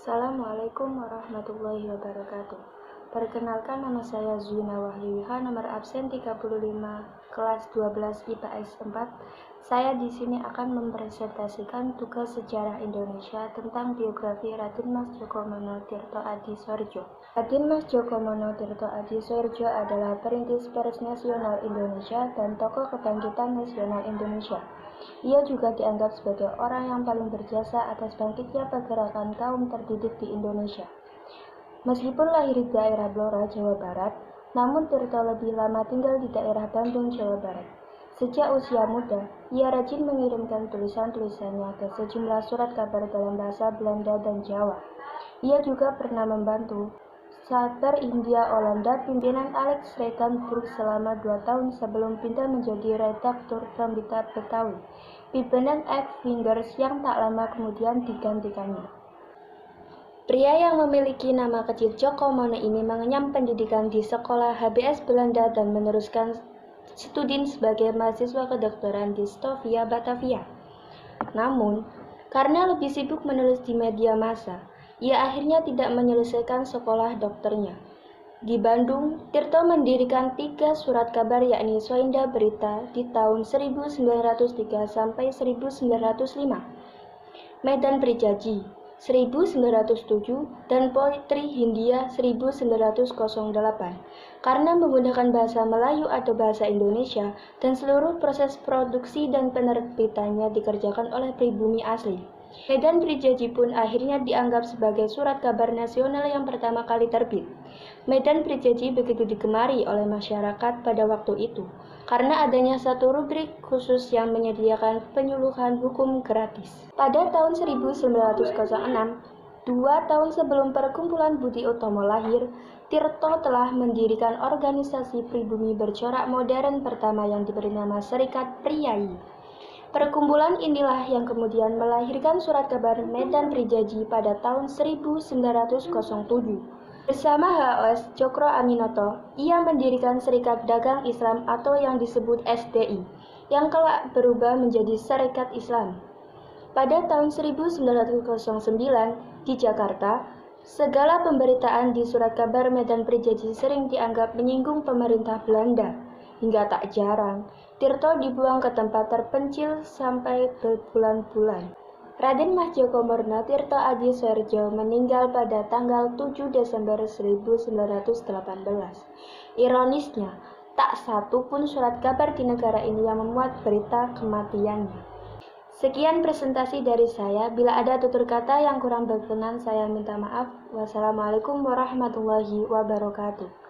Assalamualaikum warahmatullahi wabarakatuh. Perkenalkan, nama saya Zuina Wahliwiha, nomor absen 35, kelas 12 IPS 4. Saya di sini akan mempresentasikan tugas sejarah Indonesia tentang biografi Raden Mas Djokomono Tirto Adisorjo. Raden Mas Djokomono Tirto Adisorjo adalah perintis Pers Nasional Indonesia dan tokoh kebangkitan nasional Indonesia. Ia juga dianggap sebagai orang yang paling berjasa atas bangkitnya pergerakan kaum terdidik di Indonesia. Meskipun lahir di daerah Blora, Jawa Barat, namun Tirto lebih lama tinggal di daerah Bandung, Jawa Barat. Sejak usia muda, ia rajin mengirimkan tulisan-tulisannya ke sejumlah surat kabar dalam bahasa Belanda dan Jawa. Ia juga pernah membantu Sater Hindia Olanda pimpinan Alex Regenburg selama 2 tahun sebelum pindah menjadi redaktur Pembita Betawi, pimpinan F. Fingers yang tak lama kemudian digantikannya. Pria yang memiliki nama kecil Djokomono ini mengenyam pendidikan di sekolah HBS Belanda dan meneruskan studi sebagai mahasiswa kedokteran di Sofia, Batavia. Namun, karena lebih sibuk menulis di media massa, ia akhirnya tidak menyelesaikan sekolah dokternya. Di Bandung, Tirto mendirikan 3 surat kabar yakni Soinda Berita di tahun 1903 sampai 1905, Medan Prijaji 1907, dan Poetri Hindia 1908. Karena menggunakan bahasa Melayu atau bahasa Indonesia, dan seluruh proses produksi dan penerbitannya dikerjakan oleh pribumi asli, Medan Prijaji pun akhirnya dianggap sebagai surat kabar nasional yang pertama kali terbit. Medan Prijaji begitu digemari oleh masyarakat pada waktu itu, karena adanya satu rubrik khusus yang menyediakan penyuluhan hukum gratis. Pada tahun 1906, 2 tahun sebelum perkumpulan Budi Utomo lahir, Tirto telah mendirikan organisasi pribumi bercorak modern pertama yang diberi nama Serikat Priyayi. Perkumpulan inilah yang kemudian melahirkan surat kabar Medan Prijaji pada tahun 1907. Bersama H.O.S. Cokro Aminoto, ia mendirikan Serikat Dagang Islam atau yang disebut SDI, yang kelak berubah menjadi Serikat Islam. Pada tahun 1909 di Jakarta, segala pemberitaan di surat kabar Medan Prijaji sering dianggap menyinggung pemerintah Belanda. Hingga tak jarang, Tirto dibuang ke tempat terpencil sampai berbulan-bulan. Raden Mas Djokomono Tirto Adisorjo meninggal pada tanggal 7 Desember 1918. Ironisnya, tak satu pun surat kabar di negara ini yang memuat berita kematiannya. Sekian presentasi dari saya. Bila ada tutur kata yang kurang berkenan, saya minta maaf. Wassalamualaikum warahmatullahi wabarakatuh.